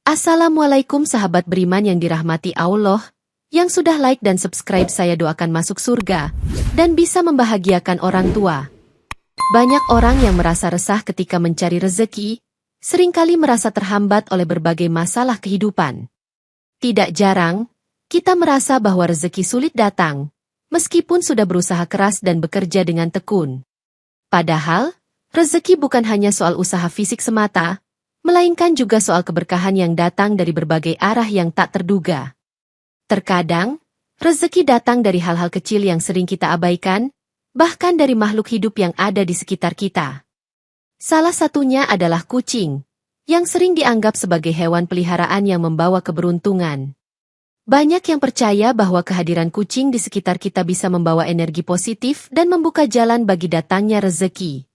Assalamualaikum sahabat beriman yang dirahmati Allah, yang sudah like dan subscribe saya doakan masuk surga, dan bisa membahagiakan orang tua. Banyak orang yang merasa resah ketika mencari rezeki, seringkali merasa terhambat oleh berbagai masalah kehidupan. Tidak jarang, kita merasa bahwa rezeki sulit datang, meskipun sudah berusaha keras dan bekerja dengan tekun. Padahal, rezeki bukan hanya soal usaha fisik semata, melainkan juga soal keberkahan yang datang dari berbagai arah yang tak terduga. Terkadang, rezeki datang dari hal-hal kecil yang sering kita abaikan, bahkan dari makhluk hidup yang ada di sekitar kita. Salah satunya adalah kucing, yang sering dianggap sebagai hewan peliharaan yang membawa keberuntungan. Banyak yang percaya bahwa kehadiran kucing di sekitar kita bisa membawa energi positif dan membuka jalan bagi datangnya rezeki.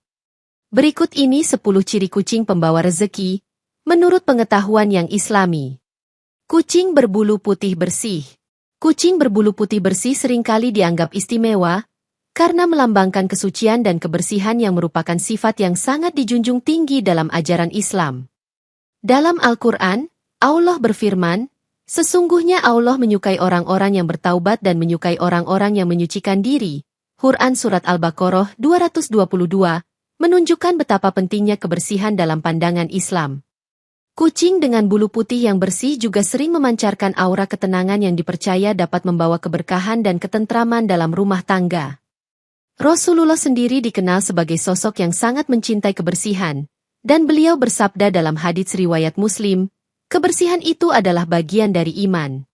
Berikut ini 10 ciri kucing pembawa rezeki, menurut pengetahuan yang Islami. Kucing berbulu putih bersih. Kucing berbulu putih bersih seringkali dianggap istimewa, karena melambangkan kesucian dan kebersihan yang merupakan sifat yang sangat dijunjung tinggi dalam ajaran Islam. Dalam Al-Quran, Allah berfirman, "Sesungguhnya Allah menyukai orang-orang yang bertaubat dan menyukai orang-orang yang menyucikan diri." Quran Surat Al-Baqarah 222, menunjukkan betapa pentingnya kebersihan dalam pandangan Islam. Kucing dengan bulu putih yang bersih juga sering memancarkan aura ketenangan yang dipercaya dapat membawa keberkahan dan ketentraman dalam rumah tangga. Rasulullah sendiri dikenal sebagai sosok yang sangat mencintai kebersihan, dan beliau bersabda dalam hadits riwayat Muslim, "Kebersihan itu adalah bagian dari iman."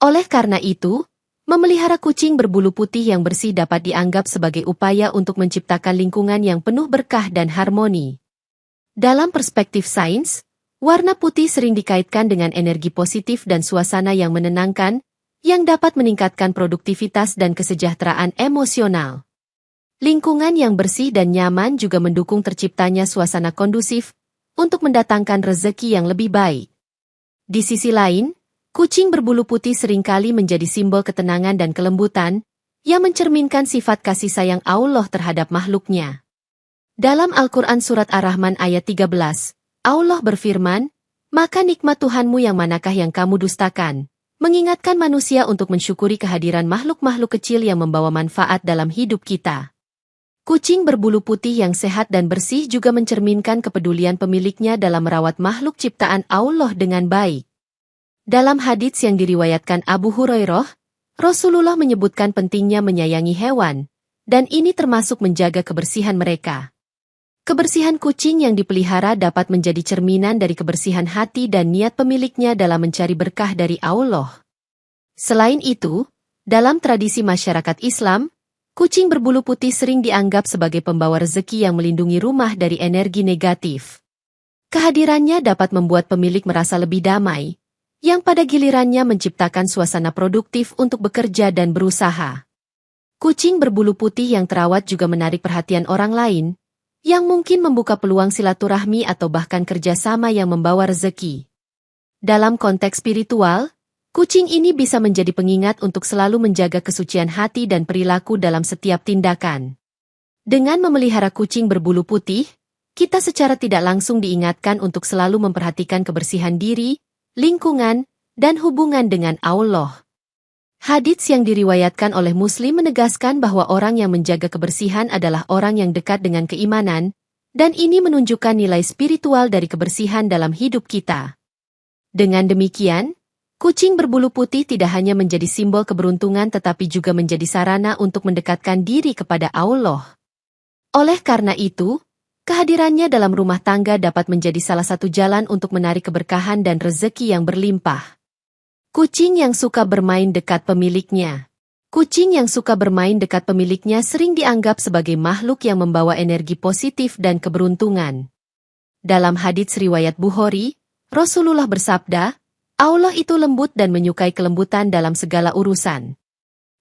Oleh karena itu, memelihara kucing berbulu putih yang bersih dapat dianggap sebagai upaya untuk menciptakan lingkungan yang penuh berkah dan harmoni. Dalam perspektif sains, warna putih sering dikaitkan dengan energi positif dan suasana yang menenangkan, yang dapat meningkatkan produktivitas dan kesejahteraan emosional. Lingkungan yang bersih dan nyaman juga mendukung terciptanya suasana kondusif untuk mendatangkan rezeki yang lebih baik. Di sisi lain, kucing berbulu putih seringkali menjadi simbol ketenangan dan kelembutan, yang mencerminkan sifat kasih sayang Allah terhadap makhluknya. Dalam Al-Quran Surat Ar-Rahman ayat 13, Allah berfirman, "Maka nikmat Tuhanmu yang manakah yang kamu dustakan?" Mengingatkan manusia untuk mensyukuri kehadiran makhluk-makhluk kecil yang membawa manfaat dalam hidup kita. Kucing berbulu putih yang sehat dan bersih juga mencerminkan kepedulian pemiliknya dalam merawat makhluk ciptaan Allah dengan baik. Dalam hadits yang diriwayatkan Abu Hurairah, Rasulullah menyebutkan pentingnya menyayangi hewan, dan ini termasuk menjaga kebersihan mereka. Kebersihan kucing yang dipelihara dapat menjadi cerminan dari kebersihan hati dan niat pemiliknya dalam mencari berkah dari Allah. Selain itu, dalam tradisi masyarakat Islam, kucing berbulu putih sering dianggap sebagai pembawa rezeki yang melindungi rumah dari energi negatif. Kehadirannya dapat membuat pemilik merasa lebih damai, yang pada gilirannya menciptakan suasana produktif untuk bekerja dan berusaha. Kucing berbulu putih yang terawat juga menarik perhatian orang lain, yang mungkin membuka peluang silaturahmi atau bahkan kerjasama yang membawa rezeki. Dalam konteks spiritual, kucing ini bisa menjadi pengingat untuk selalu menjaga kesucian hati dan perilaku dalam setiap tindakan. Dengan memelihara kucing berbulu putih, kita secara tidak langsung diingatkan untuk selalu memperhatikan kebersihan diri, lingkungan, dan hubungan dengan Allah. Hadits yang diriwayatkan oleh Muslim menegaskan bahwa orang yang menjaga kebersihan adalah orang yang dekat dengan keimanan, dan ini menunjukkan nilai spiritual dari kebersihan dalam hidup kita. Dengan demikian, kucing berbulu putih tidak hanya menjadi simbol keberuntungan tetapi juga menjadi sarana untuk mendekatkan diri kepada Allah. Oleh karena itu, kehadirannya dalam rumah tangga dapat menjadi salah satu jalan untuk menarik keberkahan dan rezeki yang berlimpah. Kucing yang suka bermain dekat pemiliknya. Kucing yang suka bermain dekat pemiliknya sering dianggap sebagai makhluk yang membawa energi positif dan keberuntungan. Dalam hadits riwayat Bukhari, Rasulullah bersabda, "Allah itu lembut dan menyukai kelembutan dalam segala urusan."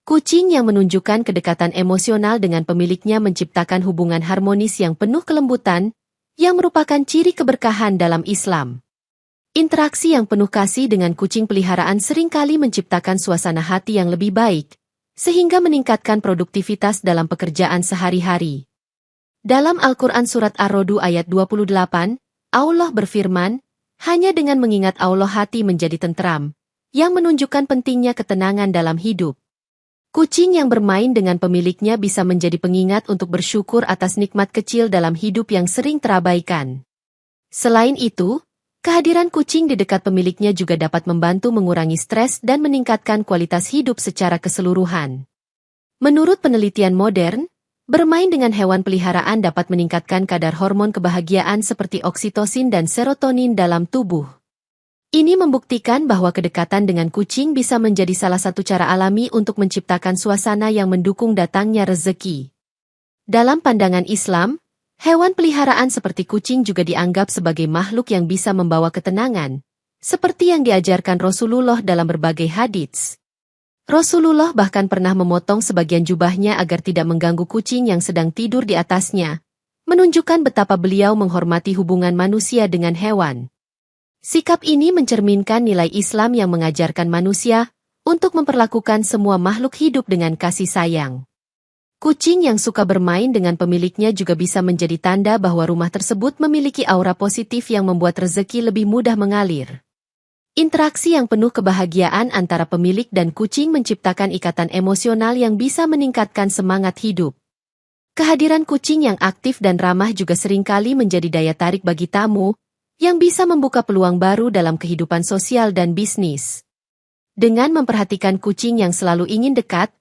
Kucing yang menunjukkan kedekatan emosional dengan pemiliknya menciptakan hubungan harmonis yang penuh kelembutan, yang merupakan ciri keberkahan dalam Islam. Interaksi yang penuh kasih dengan kucing peliharaan seringkali menciptakan suasana hati yang lebih baik, sehingga meningkatkan produktivitas dalam pekerjaan sehari-hari. Dalam Al-Quran Surat Ar-Ra'd ayat 28, Allah berfirman, Hanya dengan mengingat Allah hati menjadi tentram, yang menunjukkan pentingnya ketenangan dalam hidup. Kucing yang bermain dengan pemiliknya bisa menjadi pengingat untuk bersyukur atas nikmat kecil dalam hidup yang sering terabaikan. Selain itu, kehadiran kucing di dekat pemiliknya juga dapat membantu mengurangi stres dan meningkatkan kualitas hidup secara keseluruhan. Menurut penelitian modern, bermain dengan hewan peliharaan dapat meningkatkan kadar hormon kebahagiaan seperti oksitosin dan serotonin dalam tubuh. Ini membuktikan bahwa kedekatan dengan kucing bisa menjadi salah satu cara alami untuk menciptakan suasana yang mendukung datangnya rezeki. Dalam pandangan Islam, hewan peliharaan seperti kucing juga dianggap sebagai makhluk yang bisa membawa ketenangan, seperti yang diajarkan Rasulullah dalam berbagai hadits. Rasulullah bahkan pernah memotong sebagian jubahnya agar tidak mengganggu kucing yang sedang tidur di atasnya, menunjukkan betapa beliau menghormati hubungan manusia dengan hewan. Sikap ini mencerminkan nilai Islam yang mengajarkan manusia untuk memperlakukan semua makhluk hidup dengan kasih sayang. Kucing yang suka bermain dengan pemiliknya juga bisa menjadi tanda bahwa rumah tersebut memiliki aura positif yang membuat rezeki lebih mudah mengalir. Interaksi yang penuh kebahagiaan antara pemilik dan kucing menciptakan ikatan emosional yang bisa meningkatkan semangat hidup. Kehadiran kucing yang aktif dan ramah juga seringkali menjadi daya tarik bagi tamu, yang bisa membuka peluang baru dalam kehidupan sosial dan bisnis. Dengan memperhatikan kucing yang selalu ingin dekat,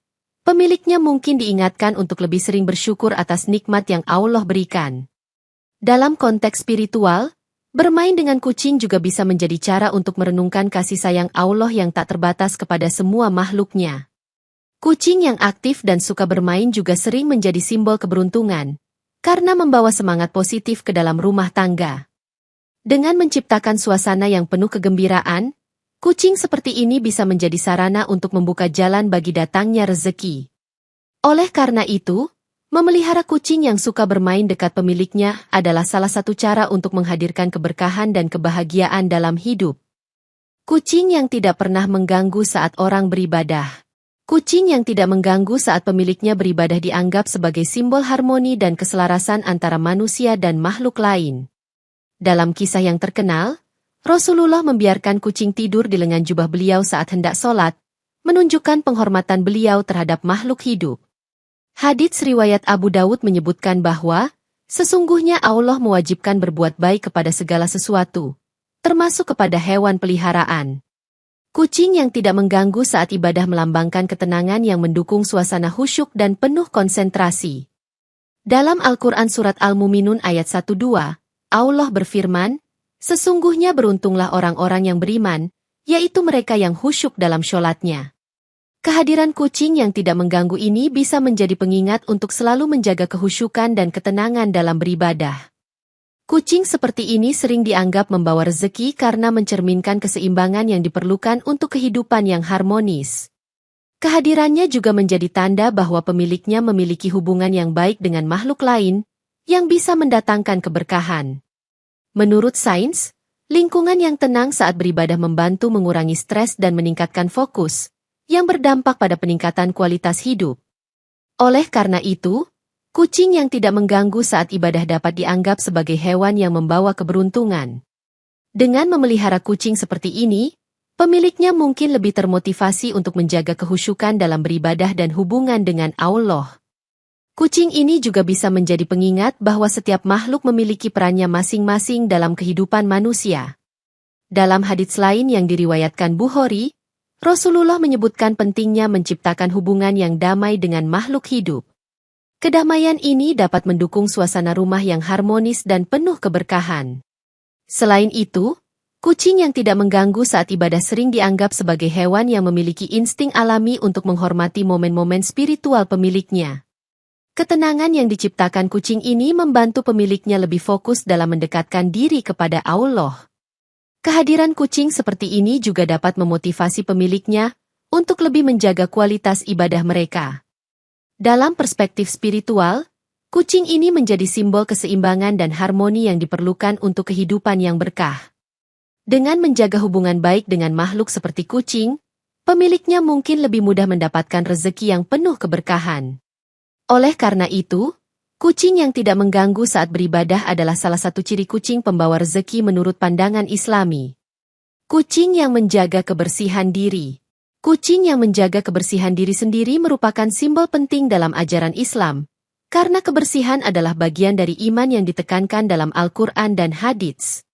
pemiliknya mungkin diingatkan untuk lebih sering bersyukur atas nikmat yang Allah berikan. Dalam konteks spiritual, bermain dengan kucing juga bisa menjadi cara untuk merenungkan kasih sayang Allah yang tak terbatas kepada semua makhluknya. Kucing yang aktif dan suka bermain juga sering menjadi simbol keberuntungan, karena membawa semangat positif ke dalam rumah tangga. Dengan menciptakan suasana yang penuh kegembiraan, kucing seperti ini bisa menjadi sarana untuk membuka jalan bagi datangnya rezeki. Oleh karena itu, memelihara kucing yang suka bermain dekat pemiliknya adalah salah satu cara untuk menghadirkan keberkahan dan kebahagiaan dalam hidup. Kucing yang tidak pernah mengganggu saat orang beribadah. Kucing yang tidak mengganggu saat pemiliknya beribadah dianggap sebagai simbol harmoni dan keselarasan antara manusia dan makhluk lain. Dalam kisah yang terkenal, Rasulullah membiarkan kucing tidur di lengan jubah beliau saat hendak sholat, menunjukkan penghormatan beliau terhadap makhluk hidup. Hadits riwayat Abu Dawud menyebutkan bahwa, sesungguhnya Allah mewajibkan berbuat baik kepada segala sesuatu, termasuk kepada hewan peliharaan. Kucing yang tidak mengganggu saat ibadah melambangkan ketenangan yang mendukung suasana khusyuk dan penuh konsentrasi. Dalam Al-Quran Surat Al-Muminun ayat 1-2, Allah berfirman, sesungguhnya beruntunglah orang-orang yang beriman, yaitu mereka yang khusyuk dalam syolatnya. Kehadiran kucing yang tidak mengganggu ini bisa menjadi pengingat untuk selalu menjaga kehusyukan dan ketenangan dalam beribadah. Kucing seperti ini sering dianggap membawa rezeki karena mencerminkan keseimbangan yang diperlukan untuk kehidupan yang harmonis. Kehadirannya juga menjadi tanda bahwa pemiliknya memiliki hubungan yang baik dengan makhluk lain, yang bisa mendatangkan keberkahan. Menurut sains, lingkungan yang tenang saat beribadah membantu mengurangi stres dan meningkatkan fokus, yang berdampak pada peningkatan kualitas hidup. Oleh karena itu, kucing yang tidak mengganggu saat ibadah dapat dianggap sebagai hewan yang membawa keberuntungan. Dengan memelihara kucing seperti ini, pemiliknya mungkin lebih termotivasi untuk menjaga kehusyukan dalam beribadah dan hubungan dengan Allah. Kucing ini juga bisa menjadi pengingat bahwa setiap makhluk memiliki perannya masing-masing dalam kehidupan manusia. Dalam hadits lain yang diriwayatkan Bukhari, Rasulullah menyebutkan pentingnya menciptakan hubungan yang damai dengan makhluk hidup. Kedamaian ini dapat mendukung suasana rumah yang harmonis dan penuh keberkahan. Selain itu, kucing yang tidak mengganggu saat ibadah sering dianggap sebagai hewan yang memiliki insting alami untuk menghormati momen-momen spiritual pemiliknya. Ketenangan yang diciptakan kucing ini membantu pemiliknya lebih fokus dalam mendekatkan diri kepada Allah. Kehadiran kucing seperti ini juga dapat memotivasi pemiliknya untuk lebih menjaga kualitas ibadah mereka. Dalam perspektif spiritual, kucing ini menjadi simbol keseimbangan dan harmoni yang diperlukan untuk kehidupan yang berkah. Dengan menjaga hubungan baik dengan makhluk seperti kucing, pemiliknya mungkin lebih mudah mendapatkan rezeki yang penuh keberkahan. Oleh karena itu, Kucing yang tidak mengganggu saat beribadah adalah salah satu ciri kucing pembawa rezeki menurut pandangan Islami. Kucing yang menjaga kebersihan diri. Kucing yang menjaga kebersihan diri sendiri merupakan simbol penting dalam ajaran Islam, karena kebersihan adalah bagian dari iman yang ditekankan dalam Al-Quran dan hadits.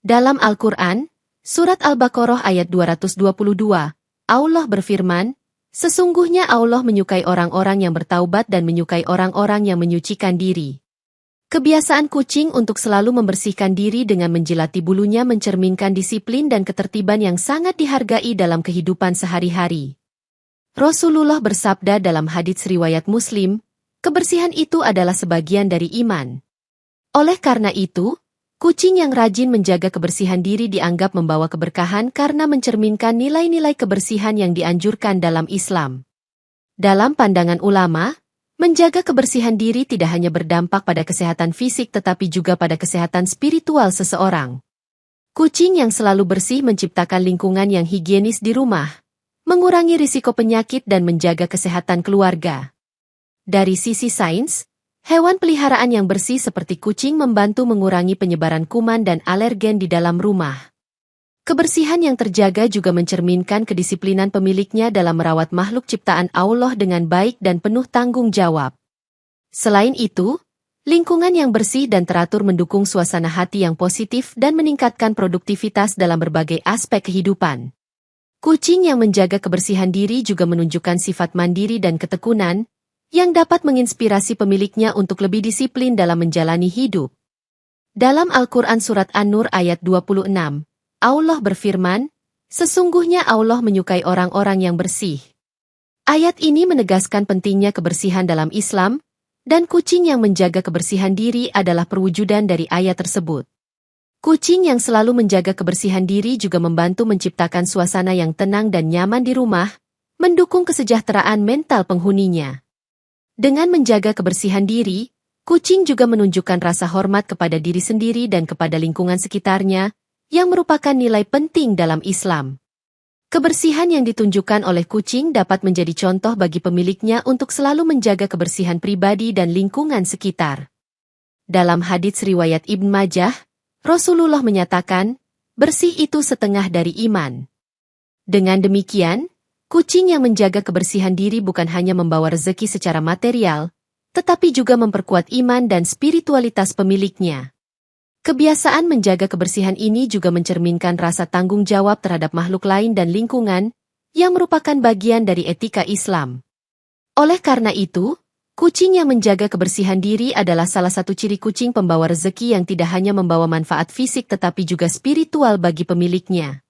Dalam Al-Quran, Surat Al-Baqarah ayat 222, Allah berfirman, "Sesungguhnya Allah menyukai orang-orang yang bertaubat dan menyukai orang-orang yang menyucikan diri." Kebiasaan kucing untuk selalu membersihkan diri dengan menjilati bulunya mencerminkan disiplin dan ketertiban yang sangat dihargai dalam kehidupan sehari-hari. Rasulullah bersabda dalam hadits riwayat Muslim, kebersihan itu adalah sebagian dari iman. Oleh karena itu, kucing yang rajin menjaga kebersihan diri dianggap membawa keberkahan karena mencerminkan nilai-nilai kebersihan yang dianjurkan dalam Islam. Dalam pandangan ulama, menjaga kebersihan diri tidak hanya berdampak pada kesehatan fisik tetapi juga pada kesehatan spiritual seseorang. Kucing yang selalu bersih menciptakan lingkungan yang higienis di rumah, mengurangi risiko penyakit dan menjaga kesehatan keluarga. Dari sisi sains, hewan peliharaan yang bersih seperti kucing membantu mengurangi penyebaran kuman dan alergen di dalam rumah. Kebersihan yang terjaga juga mencerminkan kedisiplinan pemiliknya dalam merawat makhluk ciptaan Allah dengan baik dan penuh tanggung jawab. Selain itu, lingkungan yang bersih dan teratur mendukung suasana hati yang positif dan meningkatkan produktivitas dalam berbagai aspek kehidupan. Kucing yang menjaga kebersihan diri juga menunjukkan sifat mandiri dan ketekunan, yang dapat menginspirasi pemiliknya untuk lebih disiplin dalam menjalani hidup. Dalam Al-Quran Surat An-Nur ayat 26, Allah berfirman, "Sesungguhnya Allah menyukai orang-orang yang bersih." Ayat ini menegaskan pentingnya kebersihan dalam Islam, dan kucing yang menjaga kebersihan diri adalah perwujudan dari ayat tersebut. Kucing yang selalu menjaga kebersihan diri juga membantu menciptakan suasana yang tenang dan nyaman di rumah, mendukung kesejahteraan mental penghuninya. Dengan menjaga kebersihan diri, kucing juga menunjukkan rasa hormat kepada diri sendiri dan kepada lingkungan sekitarnya, yang merupakan nilai penting dalam Islam. Kebersihan yang ditunjukkan oleh kucing dapat menjadi contoh bagi pemiliknya untuk selalu menjaga kebersihan pribadi dan lingkungan sekitar. Dalam hadits riwayat Ibn Majah, Rasulullah menyatakan, bersih itu setengah dari iman. Dengan demikian, kucing yang menjaga kebersihan diri bukan hanya membawa rezeki secara material, tetapi juga memperkuat iman dan spiritualitas pemiliknya. Kebiasaan menjaga kebersihan ini juga mencerminkan rasa tanggung jawab terhadap makhluk lain dan lingkungan, yang merupakan bagian dari etika Islam. Oleh karena itu, kucing yang menjaga kebersihan diri adalah salah satu ciri kucing pembawa rezeki yang tidak hanya membawa manfaat fisik tetapi juga spiritual bagi pemiliknya.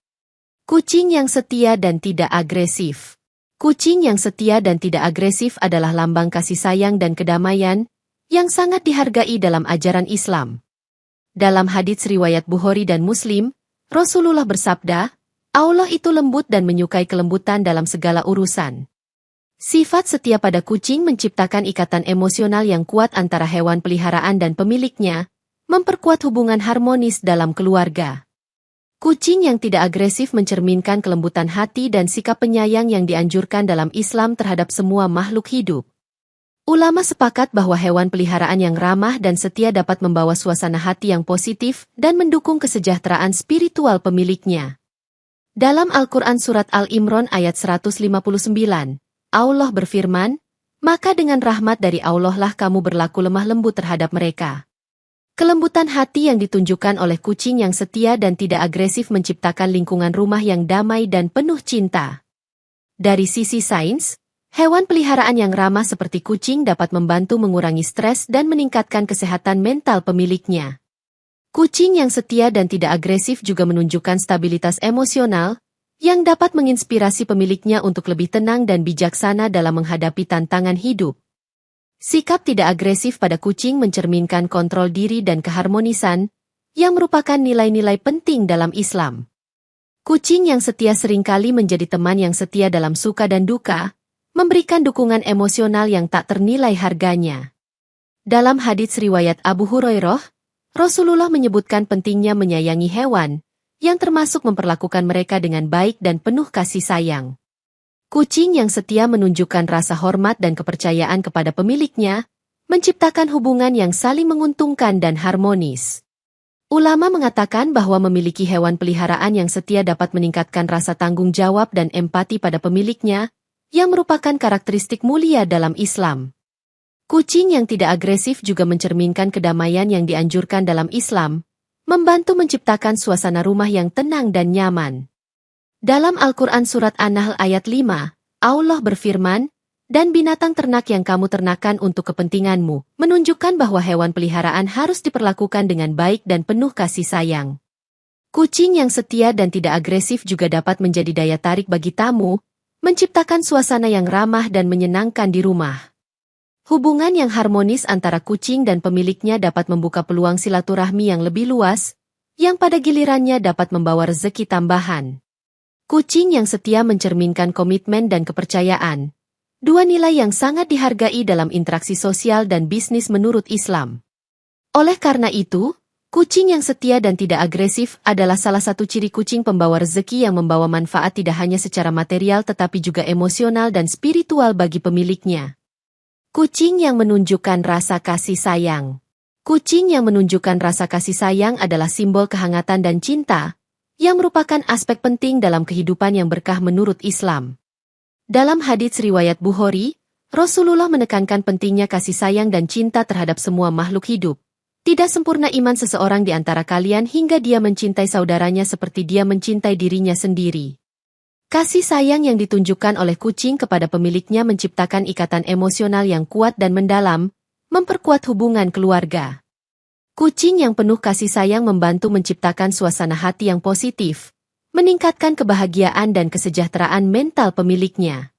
Kucing yang setia dan tidak agresif. Kucing yang setia dan tidak agresif adalah lambang kasih sayang dan kedamaian, yang sangat dihargai dalam ajaran Islam. Dalam hadits riwayat Bukhari dan Muslim, Rasulullah bersabda, Allah itu lembut dan menyukai kelembutan dalam segala urusan. Sifat setia pada kucing menciptakan ikatan emosional yang kuat antara hewan peliharaan dan pemiliknya, memperkuat hubungan harmonis dalam keluarga. Kucing yang tidak agresif mencerminkan kelembutan hati dan sikap penyayang yang dianjurkan dalam Islam terhadap semua makhluk hidup. Ulama sepakat bahwa hewan peliharaan yang ramah dan setia dapat membawa suasana hati yang positif dan mendukung kesejahteraan spiritual pemiliknya. Dalam Al-Quran Surat Al-Imran ayat 159, Allah berfirman, "Maka dengan rahmat dari Allah lah kamu berlaku lemah lembut terhadap mereka." Kelembutan hati yang ditunjukkan oleh kucing yang setia dan tidak agresif menciptakan lingkungan rumah yang damai dan penuh cinta. Dari sisi sains, hewan peliharaan yang ramah seperti kucing dapat membantu mengurangi stres dan meningkatkan kesehatan mental pemiliknya. Kucing yang setia dan tidak agresif juga menunjukkan stabilitas emosional, yang dapat menginspirasi pemiliknya untuk lebih tenang dan bijaksana dalam menghadapi tantangan hidup. Sikap tidak agresif pada kucing mencerminkan kontrol diri dan keharmonisan, yang merupakan nilai-nilai penting dalam Islam. Kucing yang setia seringkali menjadi teman yang setia dalam suka dan duka, memberikan dukungan emosional yang tak ternilai harganya. Dalam hadits riwayat Abu Hurairah, Rasulullah menyebutkan pentingnya menyayangi hewan, yang termasuk memperlakukan mereka dengan baik dan penuh kasih sayang. Kucing yang setia menunjukkan rasa hormat dan kepercayaan kepada pemiliknya, menciptakan hubungan yang saling menguntungkan dan harmonis. Ulama mengatakan bahwa memiliki hewan peliharaan yang setia dapat meningkatkan rasa tanggung jawab dan empati pada pemiliknya, yang merupakan karakteristik mulia dalam Islam. Kucing yang tidak agresif juga mencerminkan kedamaian yang dianjurkan dalam Islam, membantu menciptakan suasana rumah yang tenang dan nyaman. Dalam Al-Quran Surat An-Nahl ayat 5, Allah berfirman, "Dan binatang ternak yang kamu ternakan untuk kepentinganmu," menunjukkan bahwa hewan peliharaan harus diperlakukan dengan baik dan penuh kasih sayang. Kucing yang setia dan tidak agresif juga dapat menjadi daya tarik bagi tamu, menciptakan suasana yang ramah dan menyenangkan di rumah. Hubungan yang harmonis antara kucing dan pemiliknya dapat membuka peluang silaturahmi yang lebih luas, yang pada gilirannya dapat membawa rezeki tambahan. Kucing yang setia mencerminkan komitmen dan kepercayaan, dua nilai yang sangat dihargai dalam interaksi sosial dan bisnis menurut Islam. Oleh karena itu, kucing yang setia dan tidak agresif adalah salah satu ciri kucing pembawa rezeki yang membawa manfaat tidak hanya secara material tetapi juga emosional dan spiritual bagi pemiliknya. Kucing yang menunjukkan rasa kasih sayang. Kucing yang menunjukkan rasa kasih sayang adalah simbol kehangatan dan cinta, yang merupakan aspek penting dalam kehidupan yang berkah menurut Islam. Dalam hadits riwayat Bukhari, Rasulullah menekankan pentingnya kasih sayang dan cinta terhadap semua makhluk hidup. Tidak sempurna iman seseorang di antara kalian hingga dia mencintai saudaranya seperti dia mencintai dirinya sendiri. Kasih sayang yang ditunjukkan oleh kucing kepada pemiliknya menciptakan ikatan emosional yang kuat dan mendalam, memperkuat hubungan keluarga. Kucing yang penuh kasih sayang membantu menciptakan suasana hati yang positif, meningkatkan kebahagiaan dan kesejahteraan mental pemiliknya.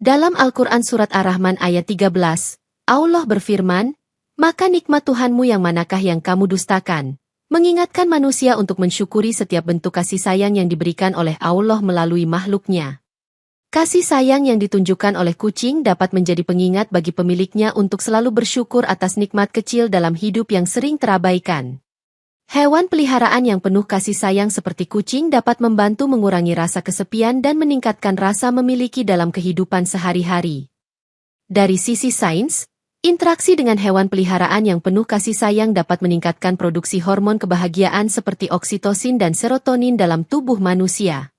Dalam Al-Quran Surat Ar-Rahman ayat 13, Allah berfirman, "Maka nikmat Tuhanmu yang manakah yang kamu dustakan?" Mengingatkan manusia untuk mensyukuri setiap bentuk kasih sayang yang diberikan oleh Allah melalui makhluknya. Kasih sayang yang ditunjukkan oleh kucing dapat menjadi pengingat bagi pemiliknya untuk selalu bersyukur atas nikmat kecil dalam hidup yang sering terabaikan. Hewan peliharaan yang penuh kasih sayang seperti kucing dapat membantu mengurangi rasa kesepian dan meningkatkan rasa memiliki dalam kehidupan sehari-hari. Dari sisi sains, interaksi dengan hewan peliharaan yang penuh kasih sayang dapat meningkatkan produksi hormon kebahagiaan seperti oksitosin dan serotonin dalam tubuh manusia.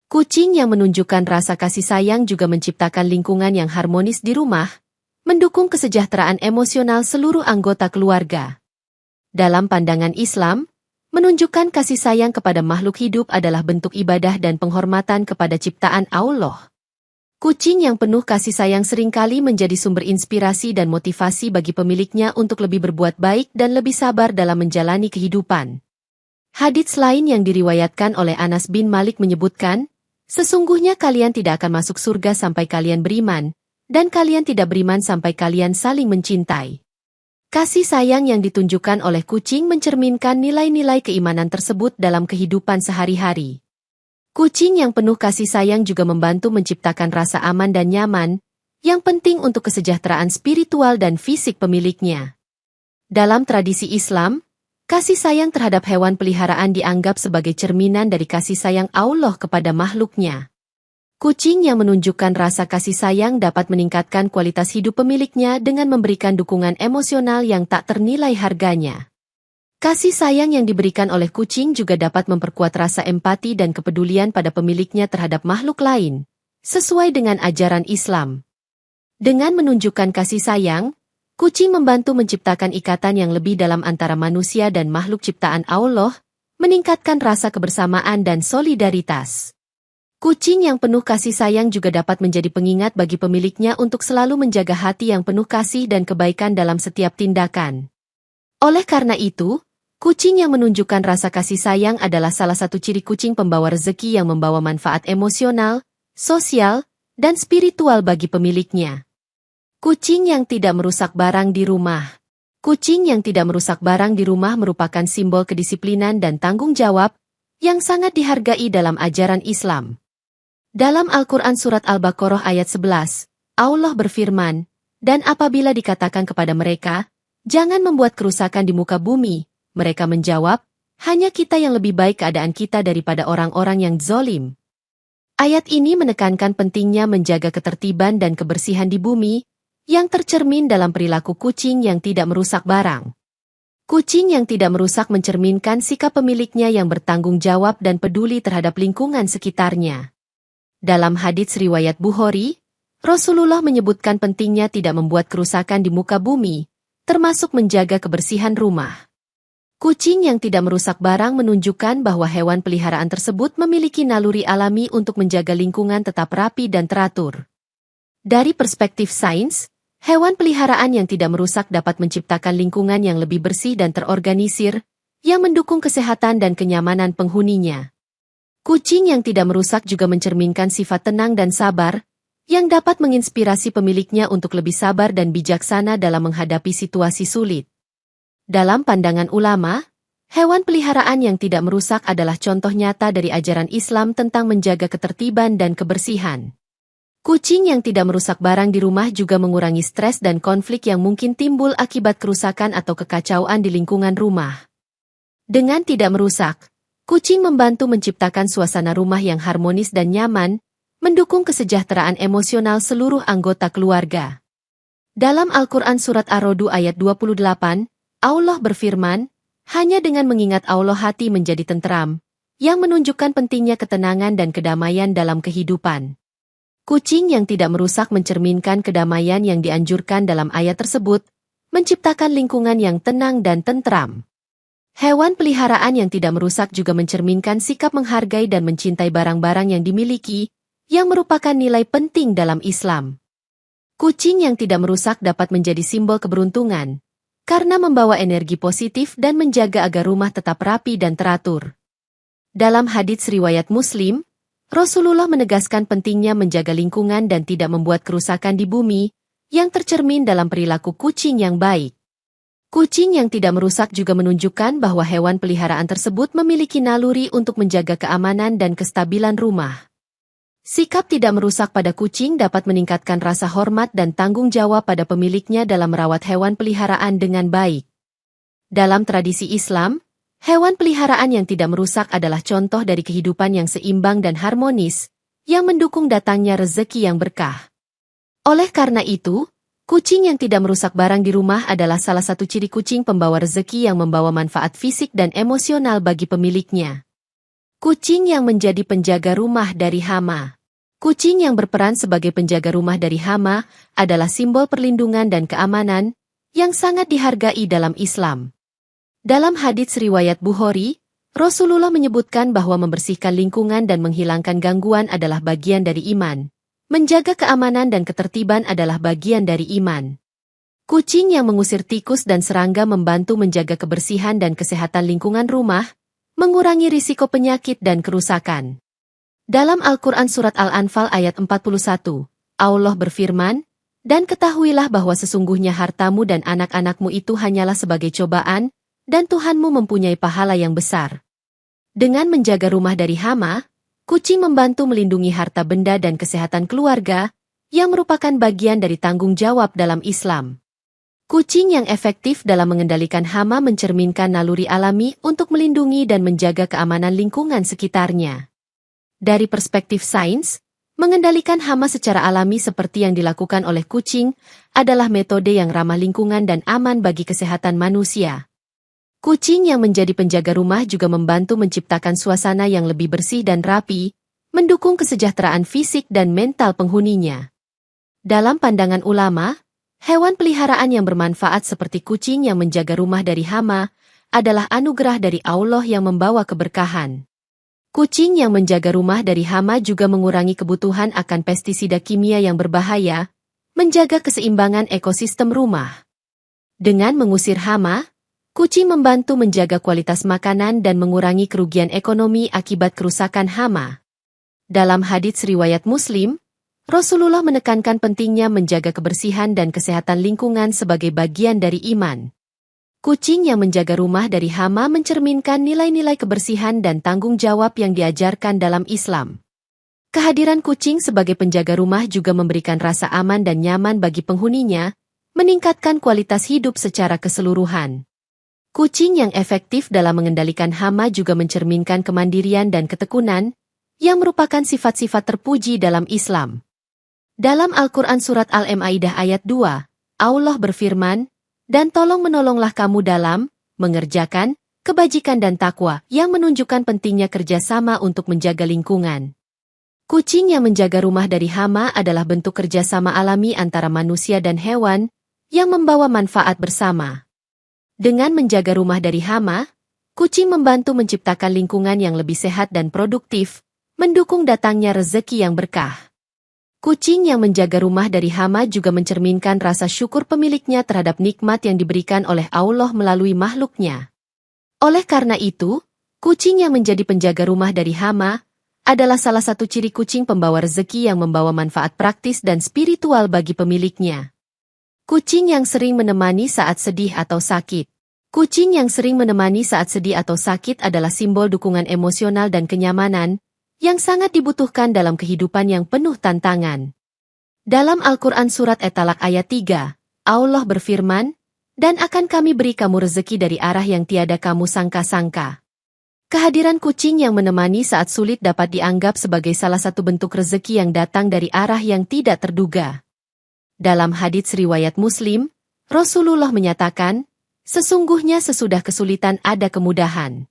Kucing yang menunjukkan rasa kasih sayang juga menciptakan lingkungan yang harmonis di rumah, mendukung kesejahteraan emosional seluruh anggota keluarga. Dalam pandangan Islam, menunjukkan kasih sayang kepada makhluk hidup adalah bentuk ibadah dan penghormatan kepada ciptaan Allah. Kucing yang penuh kasih sayang seringkali menjadi sumber inspirasi dan motivasi bagi pemiliknya untuk lebih berbuat baik dan lebih sabar dalam menjalani kehidupan. Hadits lain yang diriwayatkan oleh Anas bin Malik menyebutkan, "Sesungguhnya kalian tidak akan masuk surga sampai kalian beriman, dan kalian tidak beriman sampai kalian saling mencintai." Kasih sayang yang ditunjukkan oleh kucing mencerminkan nilai-nilai keimanan tersebut dalam kehidupan sehari-hari. Kucing yang penuh kasih sayang juga membantu menciptakan rasa aman dan nyaman, yang penting untuk kesejahteraan spiritual dan fisik pemiliknya. Dalam tradisi Islam, kasih sayang terhadap hewan peliharaan dianggap sebagai cerminan dari kasih sayang Allah kepada makhluknya. Kucing yang menunjukkan rasa kasih sayang dapat meningkatkan kualitas hidup pemiliknya dengan memberikan dukungan emosional yang tak ternilai harganya. Kasih sayang yang diberikan oleh kucing juga dapat memperkuat rasa empati dan kepedulian pada pemiliknya terhadap makhluk lain, sesuai dengan ajaran Islam. Dengan menunjukkan kasih sayang, kucing membantu menciptakan ikatan yang lebih dalam antara manusia dan makhluk ciptaan Allah, meningkatkan rasa kebersamaan dan solidaritas. Kucing yang penuh kasih sayang juga dapat menjadi pengingat bagi pemiliknya untuk selalu menjaga hati yang penuh kasih dan kebaikan dalam setiap tindakan. Oleh karena itu, kucing yang menunjukkan rasa kasih sayang adalah salah satu ciri kucing pembawa rezeki yang membawa manfaat emosional, sosial, dan spiritual bagi pemiliknya. Kucing yang tidak merusak barang di rumah. Kucing yang tidak merusak barang di rumah merupakan simbol kedisiplinan dan tanggung jawab yang sangat dihargai dalam ajaran Islam. Dalam Al-Quran Surat Al-Baqarah ayat 11, Allah berfirman, "Dan apabila dikatakan kepada mereka, jangan membuat kerusakan di muka bumi," mereka menjawab, "Hanya kita yang lebih baik keadaan kita daripada orang-orang yang zalim." Ayat ini menekankan pentingnya menjaga ketertiban dan kebersihan di bumi, yang tercermin dalam perilaku kucing yang tidak merusak barang. Kucing yang tidak merusak mencerminkan sikap pemiliknya yang bertanggung jawab dan peduli terhadap lingkungan sekitarnya. Dalam hadits riwayat Bukhari, Rasulullah menyebutkan pentingnya tidak membuat kerusakan di muka bumi, termasuk menjaga kebersihan rumah. Kucing yang tidak merusak barang menunjukkan bahwa hewan peliharaan tersebut memiliki naluri alami untuk menjaga lingkungan tetap rapi dan teratur. Dari perspektif sains, hewan peliharaan yang tidak merusak dapat menciptakan lingkungan yang lebih bersih dan terorganisir, yang mendukung kesehatan dan kenyamanan penghuninya. Kucing yang tidak merusak juga mencerminkan sifat tenang dan sabar, yang dapat menginspirasi pemiliknya untuk lebih sabar dan bijaksana dalam menghadapi situasi sulit. Dalam pandangan ulama, hewan peliharaan yang tidak merusak adalah contoh nyata dari ajaran Islam tentang menjaga ketertiban dan kebersihan. Kucing yang tidak merusak barang di rumah juga mengurangi stres dan konflik yang mungkin timbul akibat kerusakan atau kekacauan di lingkungan rumah. Dengan tidak merusak, kucing membantu menciptakan suasana rumah yang harmonis dan nyaman, mendukung kesejahteraan emosional seluruh anggota keluarga. Dalam Al-Quran Surat Ar-Ra'd ayat 28, Allah berfirman, hanya dengan mengingat Allah hati menjadi tenteram, yang menunjukkan pentingnya ketenangan dan kedamaian dalam kehidupan. Kucing yang tidak merusak mencerminkan kedamaian yang dianjurkan dalam ayat tersebut, menciptakan lingkungan yang tenang dan tenteram. Hewan peliharaan yang tidak merusak juga mencerminkan sikap menghargai dan mencintai barang-barang yang dimiliki, yang merupakan nilai penting dalam Islam. Kucing yang tidak merusak dapat menjadi simbol keberuntungan, karena membawa energi positif dan menjaga agar rumah tetap rapi dan teratur. Dalam hadits riwayat Muslim, Rasulullah menegaskan pentingnya menjaga lingkungan dan tidak membuat kerusakan di bumi, yang tercermin dalam perilaku kucing yang baik. Kucing yang tidak merusak juga menunjukkan bahwa hewan peliharaan tersebut memiliki naluri untuk menjaga keamanan dan kestabilan rumah. Sikap tidak merusak pada kucing dapat meningkatkan rasa hormat dan tanggung jawab pada pemiliknya dalam merawat hewan peliharaan dengan baik. Dalam tradisi Islam, hewan peliharaan yang tidak merusak adalah contoh dari kehidupan yang seimbang dan harmonis, yang mendukung datangnya rezeki yang berkah. Oleh karena itu, kucing yang tidak merusak barang di rumah adalah salah satu ciri kucing pembawa rezeki yang membawa manfaat fisik dan emosional bagi pemiliknya. Kucing yang menjadi penjaga rumah dari hama. Kucing yang berperan sebagai penjaga rumah dari hama adalah simbol perlindungan dan keamanan yang sangat dihargai dalam Islam. Dalam hadits riwayat Bukhari, Rasulullah menyebutkan bahwa membersihkan lingkungan dan menghilangkan gangguan adalah bagian dari iman. Menjaga keamanan dan ketertiban adalah bagian dari iman. Kucing yang mengusir tikus dan serangga membantu menjaga kebersihan dan kesehatan lingkungan rumah, mengurangi risiko penyakit dan kerusakan. Dalam Al-Quran Surat Al-Anfal ayat 41, Allah berfirman, dan ketahuilah bahwa sesungguhnya hartamu dan anak-anakmu itu hanyalah sebagai cobaan, dan Tuhanmu mempunyai pahala yang besar. Dengan menjaga rumah dari hama, kucing membantu melindungi harta benda dan kesehatan keluarga, yang merupakan bagian dari tanggung jawab dalam Islam. Kucing yang efektif dalam mengendalikan hama mencerminkan naluri alami untuk melindungi dan menjaga keamanan lingkungan sekitarnya. Dari perspektif sains, mengendalikan hama secara alami seperti yang dilakukan oleh kucing adalah metode yang ramah lingkungan dan aman bagi kesehatan manusia. Kucing yang menjadi penjaga rumah juga membantu menciptakan suasana yang lebih bersih dan rapi, mendukung kesejahteraan fisik dan mental penghuninya. Dalam pandangan ulama, hewan peliharaan yang bermanfaat seperti kucing yang menjaga rumah dari hama adalah anugerah dari Allah yang membawa keberkahan. Kucing yang menjaga rumah dari hama juga mengurangi kebutuhan akan pestisida kimia yang berbahaya, menjaga keseimbangan ekosistem rumah. Dengan mengusir hama, kucing membantu menjaga kualitas makanan dan mengurangi kerugian ekonomi akibat kerusakan hama. Dalam hadits riwayat Muslim, Rasulullah menekankan pentingnya menjaga kebersihan dan kesehatan lingkungan sebagai bagian dari iman. Kucing yang menjaga rumah dari hama mencerminkan nilai-nilai kebersihan dan tanggung jawab yang diajarkan dalam Islam. Kehadiran kucing sebagai penjaga rumah juga memberikan rasa aman dan nyaman bagi penghuninya, meningkatkan kualitas hidup secara keseluruhan. Kucing yang efektif dalam mengendalikan hama juga mencerminkan kemandirian dan ketekunan, yang merupakan sifat-sifat terpuji dalam Islam. Dalam Al-Quran Surat Al-Ma'idah ayat 2, Allah berfirman, "Dan tolong-menolonglah kamu dalam mengerjakan kebajikan dan takwa," yang menunjukkan pentingnya kerjasama untuk menjaga lingkungan. Kucing yang menjaga rumah dari hama adalah bentuk kerjasama alami antara manusia dan hewan yang membawa manfaat bersama. Dengan menjaga rumah dari hama, kucing membantu menciptakan lingkungan yang lebih sehat dan produktif, mendukung datangnya rezeki yang berkah. Kucing yang menjaga rumah dari hama juga mencerminkan rasa syukur pemiliknya terhadap nikmat yang diberikan oleh Allah melalui makhluknya. Oleh karena itu, kucing yang menjadi penjaga rumah dari hama adalah salah satu ciri kucing pembawa rezeki yang membawa manfaat praktis dan spiritual bagi pemiliknya. Kucing yang sering menemani saat sedih atau sakit. Kucing yang sering menemani saat sedih atau sakit adalah simbol dukungan emosional dan kenyamanan yang sangat dibutuhkan dalam kehidupan yang penuh tantangan. Dalam Al-Quran Surat At-Talaq ayat 3, Allah berfirman, "Dan akan kami beri kamu rezeki dari arah yang tiada kamu sangka-sangka." Kehadiran kucing yang menemani saat sulit dapat dianggap sebagai salah satu bentuk rezeki yang datang dari arah yang tidak terduga. Dalam hadits riwayat Muslim, Rasulullah menyatakan, "Sesungguhnya sesudah kesulitan ada kemudahan."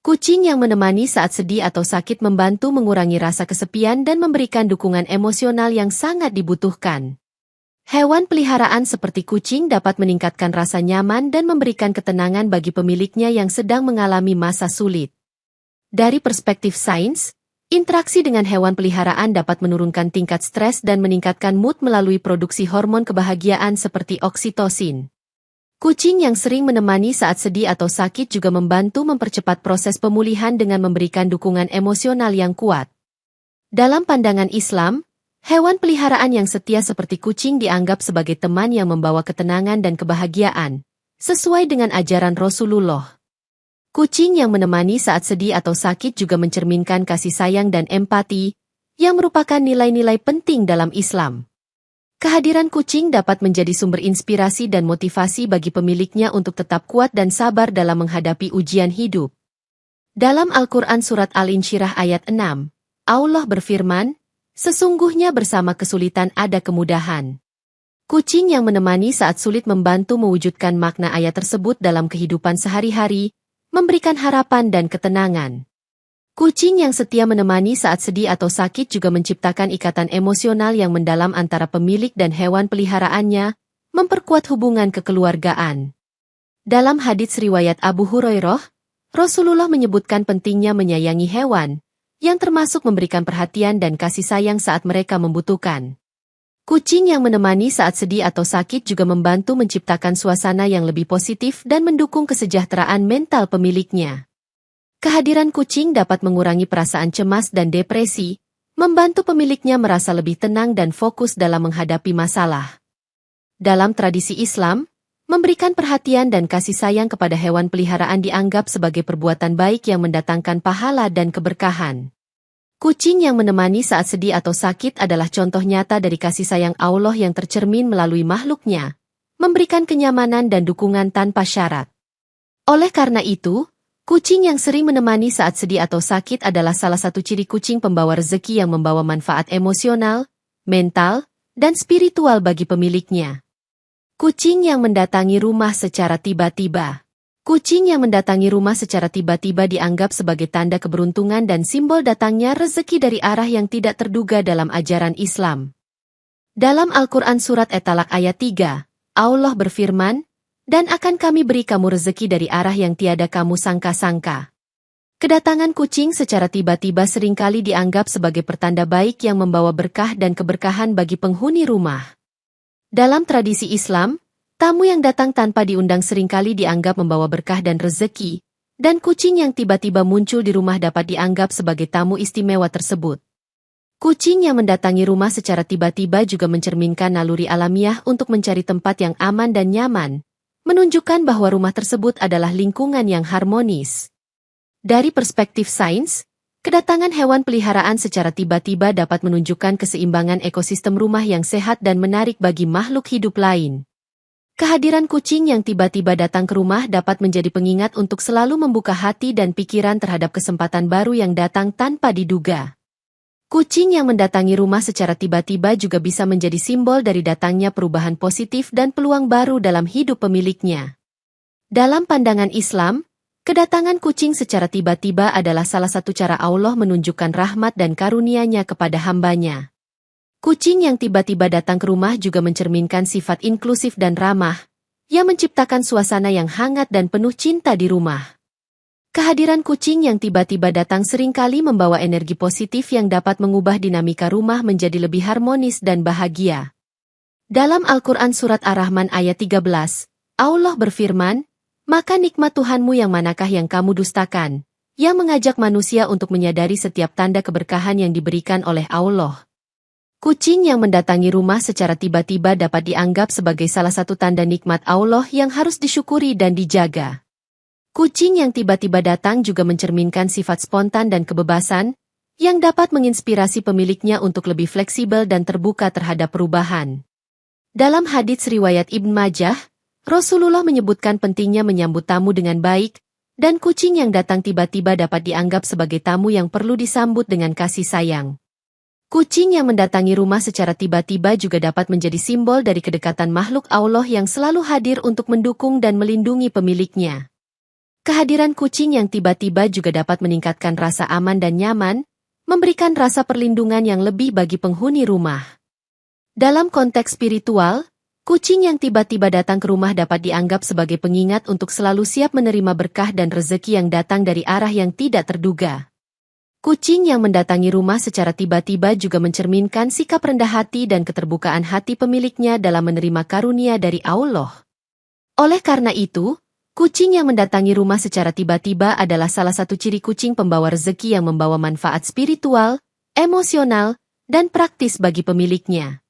Kucing yang menemani saat sedih atau sakit membantu mengurangi rasa kesepian dan memberikan dukungan emosional yang sangat dibutuhkan. Hewan peliharaan seperti kucing dapat meningkatkan rasa nyaman dan memberikan ketenangan bagi pemiliknya yang sedang mengalami masa sulit. Dari perspektif sains, interaksi dengan hewan peliharaan dapat menurunkan tingkat stres dan meningkatkan mood melalui produksi hormon kebahagiaan seperti oksitosin. Kucing yang sering menemani saat sedih atau sakit juga membantu mempercepat proses pemulihan dengan memberikan dukungan emosional yang kuat. Dalam pandangan Islam, hewan peliharaan yang setia seperti kucing dianggap sebagai teman yang membawa ketenangan dan kebahagiaan, sesuai dengan ajaran Rasulullah. Kucing yang menemani saat sedih atau sakit juga mencerminkan kasih sayang dan empati, yang merupakan nilai-nilai penting dalam Islam. Kehadiran kucing dapat menjadi sumber inspirasi dan motivasi bagi pemiliknya untuk tetap kuat dan sabar dalam menghadapi ujian hidup. Dalam Al-Quran Surat Al-Insyirah ayat 6, Allah berfirman, "Sesungguhnya bersama kesulitan ada kemudahan." Kucing yang menemani saat sulit membantu mewujudkan makna ayat tersebut dalam kehidupan sehari-hari, memberikan harapan dan ketenangan. Kucing yang setia menemani saat sedih atau sakit juga menciptakan ikatan emosional yang mendalam antara pemilik dan hewan peliharaannya, memperkuat hubungan kekeluargaan. Dalam hadits riwayat Abu Hurairah, Rasulullah menyebutkan pentingnya menyayangi hewan, yang termasuk memberikan perhatian dan kasih sayang saat mereka membutuhkan. Kucing yang menemani saat sedih atau sakit juga membantu menciptakan suasana yang lebih positif dan mendukung kesejahteraan mental pemiliknya. Kehadiran kucing dapat mengurangi perasaan cemas dan depresi, membantu pemiliknya merasa lebih tenang dan fokus dalam menghadapi masalah. Dalam tradisi Islam, memberikan perhatian dan kasih sayang kepada hewan peliharaan dianggap sebagai perbuatan baik yang mendatangkan pahala dan keberkahan. Kucing yang menemani saat sedih atau sakit adalah contoh nyata dari kasih sayang Allah yang tercermin melalui makhluknya, memberikan kenyamanan dan dukungan tanpa syarat. Oleh karena itu, kucing yang sering menemani saat sedih atau sakit adalah salah satu ciri kucing pembawa rezeki yang membawa manfaat emosional, mental, dan spiritual bagi pemiliknya. Kucing yang mendatangi rumah secara tiba-tiba. Kucing yang mendatangi rumah secara tiba-tiba dianggap sebagai tanda keberuntungan dan simbol datangnya rezeki dari arah yang tidak terduga dalam ajaran Islam. Dalam Al-Quran Surat At-Talaq ayat 3, Allah berfirman, "Dan akan kami beri kamu rezeki dari arah yang tiada kamu sangka-sangka." Kedatangan kucing secara tiba-tiba seringkali dianggap sebagai pertanda baik yang membawa berkah dan keberkahan bagi penghuni rumah. Dalam tradisi Islam, tamu yang datang tanpa diundang seringkali dianggap membawa berkah dan rezeki, dan kucing yang tiba-tiba muncul di rumah dapat dianggap sebagai tamu istimewa tersebut. Kucing yang mendatangi rumah secara tiba-tiba juga mencerminkan naluri alamiah untuk mencari tempat yang aman dan nyaman, menunjukkan bahwa rumah tersebut adalah lingkungan yang harmonis. Dari perspektif sains, kedatangan hewan peliharaan secara tiba-tiba dapat menunjukkan keseimbangan ekosistem rumah yang sehat dan menarik bagi makhluk hidup lain. Kehadiran kucing yang tiba-tiba datang ke rumah dapat menjadi pengingat untuk selalu membuka hati dan pikiran terhadap kesempatan baru yang datang tanpa diduga. Kucing yang mendatangi rumah secara tiba-tiba juga bisa menjadi simbol dari datangnya perubahan positif dan peluang baru dalam hidup pemiliknya. Dalam pandangan Islam, kedatangan kucing secara tiba-tiba adalah salah satu cara Allah menunjukkan rahmat dan karunia-Nya kepada hamba-Nya. Kucing yang tiba-tiba datang ke rumah juga mencerminkan sifat inklusif dan ramah, yang menciptakan suasana yang hangat dan penuh cinta di rumah. Kehadiran kucing yang tiba-tiba datang seringkali membawa energi positif yang dapat mengubah dinamika rumah menjadi lebih harmonis dan bahagia. Dalam Al-Quran Surat Ar-Rahman ayat 13, Allah berfirman, "Maka nikmat Tuhanmu yang manakah yang kamu dustakan, yang mengajak manusia untuk menyadari setiap tanda keberkahan yang diberikan oleh Allah." Kucing yang mendatangi rumah secara tiba-tiba dapat dianggap sebagai salah satu tanda nikmat Allah yang harus disyukuri dan dijaga. Kucing yang tiba-tiba datang juga mencerminkan sifat spontan dan kebebasan, yang dapat menginspirasi pemiliknya untuk lebih fleksibel dan terbuka terhadap perubahan. Dalam hadits riwayat Ibn Majah, Rasulullah menyebutkan pentingnya menyambut tamu dengan baik, dan kucing yang datang tiba-tiba dapat dianggap sebagai tamu yang perlu disambut dengan kasih sayang. Kucing yang mendatangi rumah secara tiba-tiba juga dapat menjadi simbol dari kedekatan makhluk Allah yang selalu hadir untuk mendukung dan melindungi pemiliknya. Kehadiran kucing yang tiba-tiba juga dapat meningkatkan rasa aman dan nyaman, memberikan rasa perlindungan yang lebih bagi penghuni rumah. Dalam konteks spiritual, kucing yang tiba-tiba datang ke rumah dapat dianggap sebagai pengingat untuk selalu siap menerima berkah dan rezeki yang datang dari arah yang tidak terduga. Kucing yang mendatangi rumah secara tiba-tiba juga mencerminkan sikap rendah hati dan keterbukaan hati pemiliknya dalam menerima karunia dari Allah. Oleh karena itu, kucing yang mendatangi rumah secara tiba-tiba adalah salah satu ciri kucing pembawa rezeki yang membawa manfaat spiritual, emosional, dan praktis bagi pemiliknya.